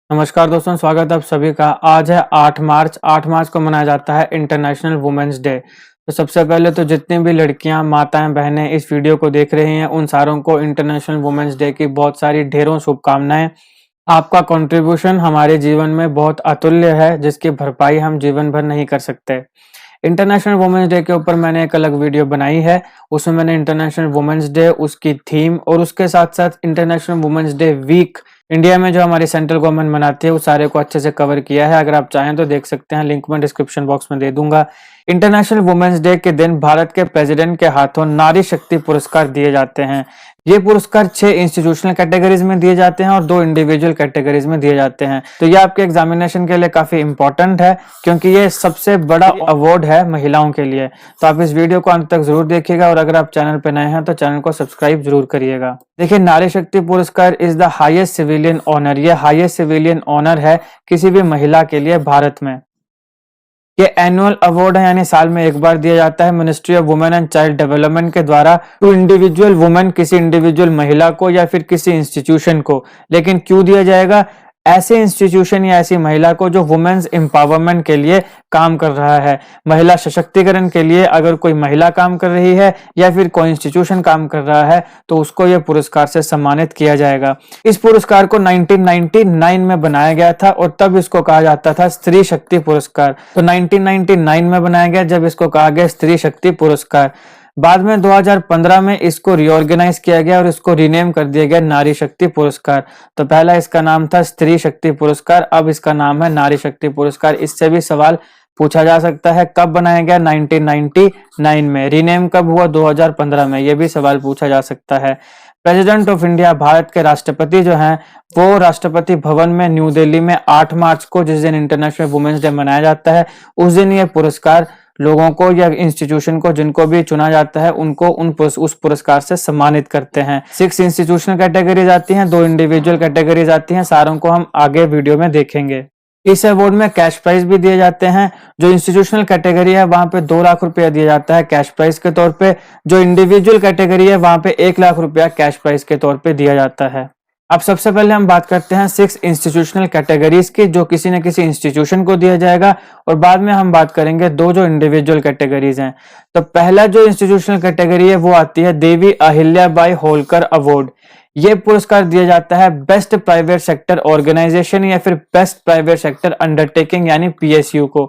नमस्कार दोस्तों, स्वागत है आप सभी का। आज है 8 मार्च। 8 मार्च को मनाया जाता है इंटरनेशनल वुमेन्स डे। तो सबसे पहले तो जितनी भी लड़कियां, माताएं, बहनें इस वीडियो को देख रही हैं, उन सारों को इंटरनेशनल वुमेन्स डे की बहुत सारी ढेरों शुभकामनाएं। आपका कंट्रीब्यूशन हमारे जीवन में बहुत अतुल्य है, जिसकी भरपाई हम जीवन भर नहीं कर सकते। इंटरनेशनल वुमेन्स डे के ऊपर मैंने एक अलग वीडियो बनाई है। उसमें मैंने इंटरनेशनल वुमेन्स डे, उसकी थीम और उसके साथ साथ international women's day week India में जो हमारी सेंट्रल गवर्नमेंट मनाती है उस सारे को अच्छे से कवर किया है। अगर आप चाहें तो देख सकते हैं, लिंक मैं डिस्क्रिप्शन बॉक्स में दे दूंगा। इंटरनेशनल वुमेन्स डे के दिन भारत के प्रेसिडेंट के हाथों नारी शक्ति पुरस्कार दिए जाते हैं। ये पुरस्कार 6 इंस्टीट्यूशनल कैटेगरीज में दिए जाते हैं और 2 इंडिविजुअल कैटेगरीज में दिए जाते हैं। तो ये आपके एग्जामिनेशन के लिए काफी इंपॉर्टेंट है, क्योंकि ये सबसे बड़ा अवार्ड है महिलाओं के लिए। तो आप इस वीडियो को अंत तक जरूर देखिएगा और अगर आप चैनल पे नए हैं तो चैनल को सब्सक्राइब जरूर करिएगा। देखिए, Nari Shakti Puraskar is the highest civilian honour. ये हाईएस्ट सिविलियन ऑनर है किसी भी महिला के लिए भारत में। ये एनुअल अवार्ड है, यानी साल में एक बार दिया जाता है ministry of women and child development के द्वारा टू इंडिविजुअल वुमेन, किसी इंडिविजुअल महिला को या फिर किसी इंस्टीट्यूशन को। लेकिन क्यों दिया जाएगा? ऐसे इंस्टीट्यूशन या ऐसी महिला को जो वुमेन्स एम्पावरमेंट के लिए काम कर रहा है, महिला सशक्तिकरण के लिए। अगर कोई महिला काम कर रही है या फिर कोई इंस्टीट्यूशन काम कर रहा है तो उसको यह पुरस्कार से सम्मानित किया जाएगा। इस पुरस्कार को 1999 में बनाया गया था और तब इसको कहा जाता था स्त्री शक्ति पुरस्कार। तो 1999 में बनाया गया जब इसको कहा गया स्त्री शक्ति पुरस्कार। बाद में 2015 में इसको रिऑर्गेनाइज किया गया और इसको रीनेम कर दिया गया नारी शक्ति पुरस्कार। तो पहला इसका नाम था स्त्री शक्ति पुरस्कार, अब इसका नाम है नारी शक्ति पुरस्कार। इससे भी सवाल पूछा जा सकता है, कब बनाया गया? 1999 में। रीनेम कब हुआ? 2015 में। यह भी सवाल पूछा जा सकता है। प्रेसिडेंट ऑफ इंडिया, भारत के राष्ट्रपति जो हैं, वो राष्ट्रपति भवन में न्यू दिल्ली में 8 मार्च को, जिस दिन इंटरनेशनल वुमेन्स डे मनाया जाता है, उस दिन ये पुरस्कार लोगों को या इंस्टीट्यूशन को जिनको भी चुना जाता है उनको उस पुरस्कार से सम्मानित करते हैं। 6 इंस्टीट्यूशनल कैटेगरीज आती हैं, 2 इंडिविजुअल कैटेगरीज आती हैं। सारों को हम आगे वीडियो में देखेंगे। इस अवार्ड में कैश प्राइज भी दिए जाते हैं। जो इंस्टीट्यूशनल कैटेगरी है वहां पे 2 लाख रुपया दिया जाता है कैश प्राइज के तौर पे। जो इंडिविजुअल कैटेगरी है वहां पे 1 लाख रुपया कैश प्राइज के तौर पे दिया जाता है। अब सबसे पहले हम बात करते हैं 6 इंस्टीट्यूशनल कैटेगरीज की, जो किसी न किसी इंस्टीट्यूशन को दिया जाएगा, और बाद में हम बात करेंगे 2 जो इंडिविजुअल कैटेगरीज हैं। तो पहला जो इंस्टीट्यूशनल कैटेगरी है वो आती है देवी अहिल्याबाई होलकर अवार्ड। ये पुरस्कार दिया जाता है बेस्ट प्राइवेट सेक्टर ऑर्गेनाइजेशन या फिर बेस्ट प्राइवेट सेक्टर अंडरटेकिंग यानी पीएसयू को।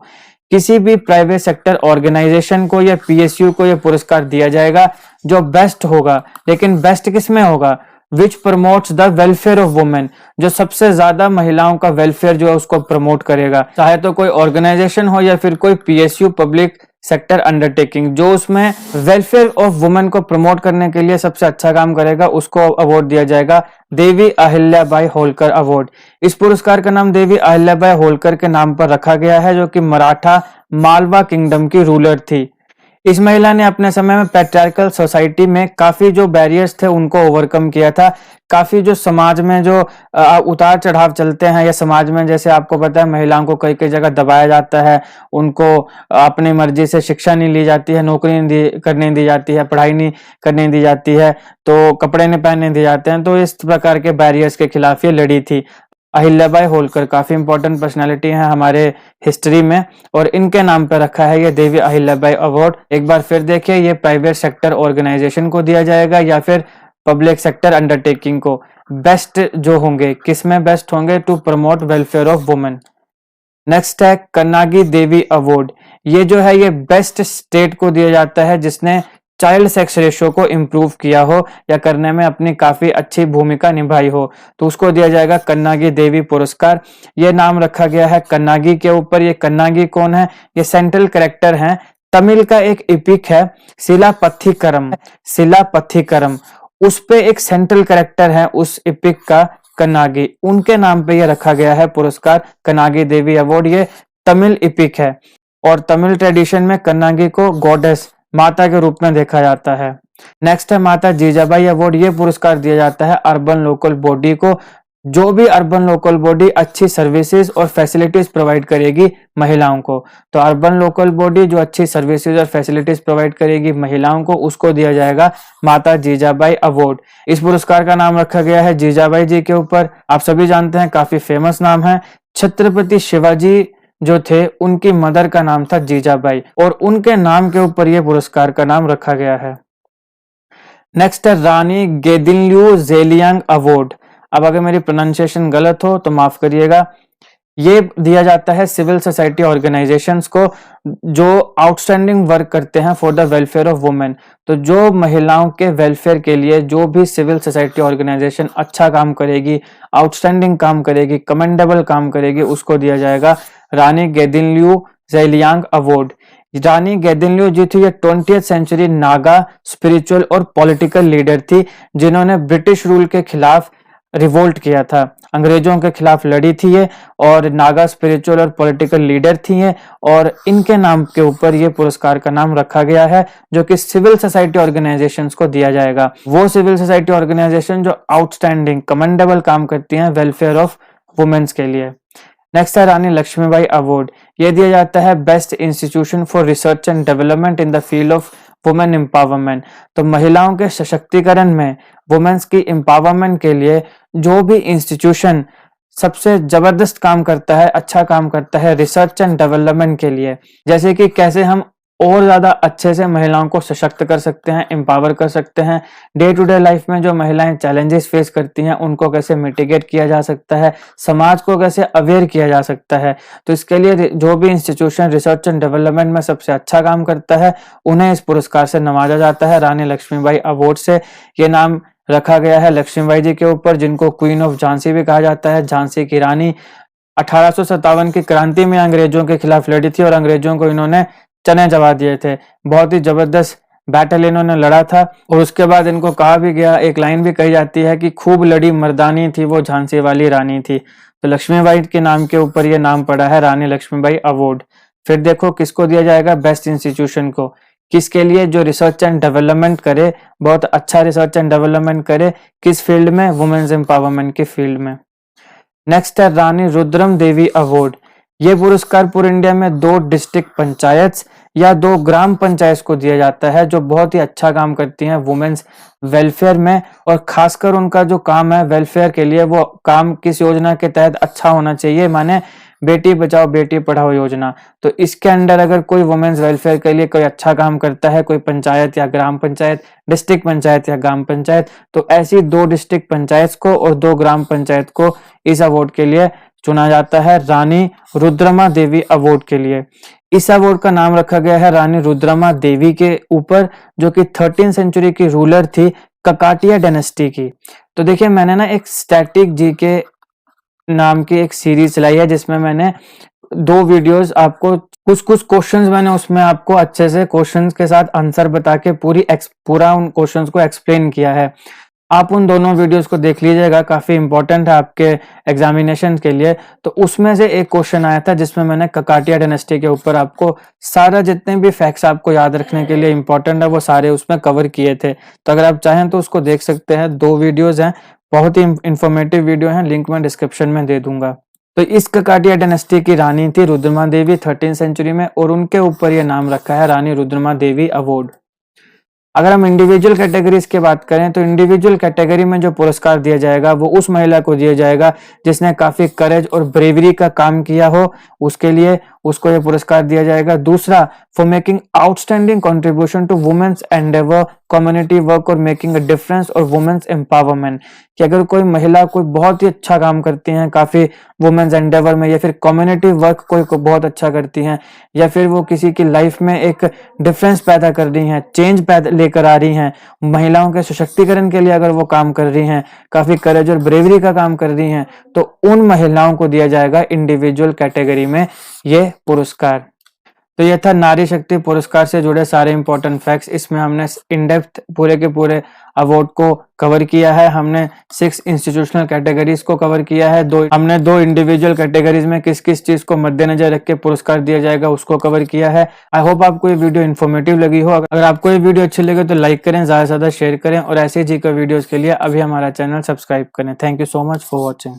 किसी भी प्राइवेट सेक्टर ऑर्गेनाइजेशन को या पीएसयू को यह पुरस्कार दिया जाएगा जो बेस्ट होगा। लेकिन बेस्ट किसमें होगा? Which promotes the welfare of women, जो सबसे ज्यादा महिलाओं का वेलफेयर जो है उसको प्रमोट करेगा। चाहे तो कोई ऑर्गेनाइजेशन हो या फिर कोई पीएसयू पब्लिक सेक्टर अंडरटेकिंग, जो उसमें वेलफेयर ऑफ वुमेन को प्रमोट करने के लिए सबसे अच्छा काम करेगा, उसको अवार्ड दिया जाएगा देवी अहिल्याबाई होलकर अवार्ड। इस पुरस्कार का नाम देवी अहिल्याबाई होलकर के नाम पर रखा गया है, जो कि मराठा मालवा किंगडम की रूलर थी। इस महिला ने अपने समय में पैट्रियार्कल सोसाइटी में काफी जो बैरियर्स थे उनको ओवरकम किया था। काफी जो समाज में जो उतार चढ़ाव चलते हैं, या समाज में जैसे आपको पता है महिलाओं को कई कई जगह दबाया जाता है, उनको अपनी मर्जी से शिक्षा नहीं ली जाती है, नौकरी नहीं करने दी जाती है, पढ़ाई नहीं करने दी जाती है, तो कपड़े नहीं पहनने दिए जाते हैं। तो इस प्रकार के बैरियर्स के खिलाफ ये लड़ी थी। अहिल्याबाई होलकर काफी इंपॉर्टेंट पर्सनालिटी है हमारे हिस्ट्री में, और इनके नाम पर रखा है ये देवी अहिल्याबाई अवार्ड। एक बार फिर देखिए, ये प्राइवेट सेक्टर ऑर्गेनाइजेशन को दिया जाएगा या फिर पब्लिक सेक्टर अंडरटेकिंग को। बेस्ट जो होंगे, किसमें बेस्ट होंगे? To promote welfare of women. Next है कन्नागी देवी अवार्ड। ये जो है ये बेस्ट स्टेट को दिया जाता है जिसने चाइल्ड सेक्स रेशियो को इम्प्रूव किया हो या करने में अपनी काफी अच्छी भूमिका निभाई हो, तो उसको दिया जाएगा कन्नागी देवी पुरस्कार। ये नाम रखा गया है कन्नागी के ऊपर। ये कन्नागी कौन है? ये सेंट्रल कैरेक्टर हैं तमिल का एक एपिक है शिलापथिकरम। शिलापथिकरम उस पे एक सेंट्रल कैरेक्टर है उस एपिक का, कन्नागी। उनके नाम पे ये रखा गया है पुरस्कार कन्नागी देवी अवार्ड। ये तमिल एपिक है और तमिल ट्रेडिशन में कन्नागी को गॉडेस, माता के रूप में देखा जाता है। नेक्स्ट है माता जीजाबाई अवार्ड। ये पुरस्कार दिया जाता है अर्बन लोकल बॉडी को जो भी अर्बन लोकल बॉडी अच्छी सर्विसेज और फैसिलिटीज प्रोवाइड करेगी महिलाओं को। तो अर्बन लोकल बॉडी जो अच्छी सर्विसेज और फैसिलिटीज प्रोवाइड करेगी महिलाओं को, उसको दिया जाएगा माता जीजाबाई अवार्ड। इस पुरस्कार का नाम रखा गया है जीजाबाई जी के ऊपर। आप सभी जानते हैं, काफी फेमस नाम है। छत्रपति शिवाजी जो थे, उनकी मदर का नाम था जीजाबाई और उनके नाम के ऊपर यह पुरस्कार का नाम रखा गया है। नेक्स्ट है रानी गेदिनल्यू जेलियांग अवार्ड। अब अगर मेरी प्रोनाउंसिएशन गलत हो तो माफ करिएगा। ये दिया जाता है सिविल सोसाइटी ऑर्गेनाइजेशंस को जो आउटस्टैंडिंग वर्क करते हैं for the welfare of women. तो जो महिलाओं के वेलफेयर के लिए जो भी सिविल सोसाइटी ऑर्गेनाइजेशन अच्छा काम करेगी, आउटस्टैंडिंग काम करेगी, कमेंडेबल काम करेगी, उसको दिया जाएगा रानी गेदिनल्यू जेलियांग अवार्ड। रानी गेदिनल्यू जी थी ये 20th सेंचुरी नागा स्पिरिचुअल और पॉलिटिकल लीडर थी, जिन्होंने ब्रिटिश रूल के खिलाफ रिवोल्ट किया था, अंग्रेजों के खिलाफ लड़ी थी ये, और नागा स्पिरिचुअल और पॉलिटिकल लीडर थी ये। और इनके नाम के ऊपर ये पुरस्कार का नाम रखा गया है, जो कि सिविल सोसाइटी ऑर्गेनाइजेशंस को दिया जाएगा। वो सिविल सोसाइटी ऑर्गेनाइजेशन जो आउटस्टैंडिंग कमेंडेबल काम करती हैं वेलफेयर ऑफ वुमेन्स के लिए। नेक्स्ट है रानी लक्ष्मीबाई अवार्ड। ये दिया जाता है best institution for research and development in the field of women empowerment. तो महिलाओं के सशक्तिकरण में, वुमेन्स की एम्पावरमेंट के लिए जो भी इंस्टीट्यूशन सबसे जबरदस्त काम करता है, अच्छा काम करता है रिसर्च एंड डेवलपमेंट के लिए, जैसे कि कैसे हम और ज्यादा अच्छे से महिलाओं को सशक्त कर सकते हैं, एम्पावर कर सकते हैं, डे टू डे लाइफ में जो महिलाएं चैलेंजेस फेस करती हैं उनको कैसे मिटिगेट किया जा सकता है, समाज को कैसे अवेयर किया जा सकता है। तो इसके लिए जो भी इंस्टीट्यूशन रिसर्च एंड डेवलपमेंट में सबसे अच्छा काम करता है, उन्हें इस पुरस्कार से नवाजा जाता है, रानी लक्ष्मीबाई अवार्ड से। ये नाम रखा गया है लक्ष्मीबाई जी के ऊपर, जिनको क्वीन ऑफ झांसी भी कहा जाता है, झांसी की रानी। 1857 की क्रांति में अंग्रेजों के खिलाफ लड़ी थी और अंग्रेजों को इन्होंने चने चबा दिए थे। बहुत ही जबरदस्त बैटल इन्होंने लड़ा था और उसके बाद इनको कहा भी गया, एक लाइन भी कही जाती है कि खूब लड़ी मर्दानी थी वो झांसी वाली रानी थी। तो लक्ष्मीबाई के नाम के ऊपर ये नाम पड़ा है रानी लक्ष्मीबाई अवार्ड। फिर देखो किसको दिया जाएगा, बेस्ट इंस्टीट्यूशन को। किसके लिए, जो रिसर्च एंड डेवलपमेंट करे, बहुत अच्छा रिसर्च एंड डेवलपमेंट करे, किस फील्ड में, वुमेन्स एम्पावरमेंट की फील्ड में। नेक्स्ट है रानी रुद्रम देवी अवार्ड। ये पुरस्कार पूरे इंडिया में 2 डिस्ट्रिक्ट पंचायत या 2 ग्राम पंचायत को दिया जाता है, जो बहुत ही अच्छा काम करती हैं वुमेन्स वेलफेयर में, और खासकर उनका जो काम है वेलफेयर के लिए, वो काम किस योजना के तहत अच्छा होना चाहिए, माने बेटी बचाओ बेटी पढ़ाओ योजना। तो इसके अंडर अगर कोई वुमेन्स वेलफेयर के लिए कोई अच्छा काम करता है, कोई पंचायत या ग्राम पंचायत, डिस्ट्रिक्ट पंचायत या ग्राम पंचायत, तो ऐसी 2 डिस्ट्रिक्ट पंचायत को और 2 ग्राम पंचायत को इस अवार्ड के लिए चुना जाता है, रानी रुद्रमा देवी अवार्ड के लिए। इस अवार्ड का नाम रखा गया है रानी रुद्रमा देवी के ऊपर, जो कि 13th सेंचुरी की रूलर थी, ककाटिया डायनेस्टी की। तो देखिए, मैंने ना एक स्टैटिक जी के नाम की एक सीरीज चलाई है, जिसमें मैंने 2 वीडियोस आपको कुछ क्वेश्चंस मैंने उसमें आपको अच्छे से क्वेश्चंस के साथ आंसर बता के पूरा उन क्वेश्चंस को एक्सप्लेन किया है। आप उन दोनों वीडियोस को देख लीजिएगा, काफी इंपॉर्टेंट है आपके एग्जामिनेशन के लिए। तो उसमें से एक क्वेश्चन आया था जिसमें मैंने ककाटिया डायनेस्टी के ऊपर आपको सारा जितने भी फैक्ट्स आपको याद रखने के लिए इंपॉर्टेंट है वो सारे उसमें कवर किए थे। तो अगर आप चाहें तो उसको देख सकते हैं, 2 वीडियोज हैं, बहुत ही इंफॉर्मेटिव वीडियो है, लिंक मैं डिस्क्रिप्शन में दे दूंगा। तो इस ककाटिया डायनेस्टी की रानी थी रुद्रमा देवी 13th सेंचुरी में, और उनके ऊपर यह नाम रखा है रानी रुद्रमा देवी अवार्ड। अगर हम इंडिविजुअल कैटेगरीज की बात करें तो इंडिविजुअल कैटेगरी में जो पुरस्कार दिया जाएगा वो उस महिला को दिया जाएगा जिसने काफी करेज और ब्रेवरी का काम किया हो, उसके लिए उसको ये पुरस्कार दिया जाएगा। दूसरा, for making outstanding contribution to women's endeavour, community work और मेकिंग अ डिफरेंस और वुमेन्स एम्पावरमेंट, कि अगर कोई महिला कोई बहुत ही अच्छा काम करती हैं काफी वुमेन्स एंडेवर में, या फिर कम्युनिटी वर्क कोई को बहुत अच्छा करती हैं, या फिर वो किसी की लाइफ में एक डिफरेंस पैदा कर रही हैं, चेंज पैदा लेकर आ रही हैं, महिलाओं के सशक्तिकरण के लिए अगर वो काम कर रही हैं, काफी करेज और ब्रेवरी का काम कर रही हैं, तो उन महिलाओं को दिया जाएगा इंडिविजुअल कैटेगरी में ये पुरस्कार। तो ये था नारी शक्ति पुरस्कार से जुड़े सारे इंपॉर्टेंट फैक्ट्स। इसमें हमने इन डेप्थ पूरे के पूरे अवार्ड को कवर किया है। हमने 6 इंस्टीट्यूशनल कैटेगरीज को कवर किया है। हमने 2 इंडिविजुअल कैटेगरीज में किस किस चीज को मद्देनजर रख के पुरस्कार दिया जाएगा उसको कवर किया है। आई होप आपको ये वीडियो इन्फॉर्मेटिव लगी हो। अगर आपको ये वीडियो अच्छी लगे तो लाइक करें, ज्यादा से ज्यादा शेयर करें और ऐसे ही जी के वीडियोज के लिए अभी हमारा चैनल सब्सक्राइब करें। Thank you so much for watching.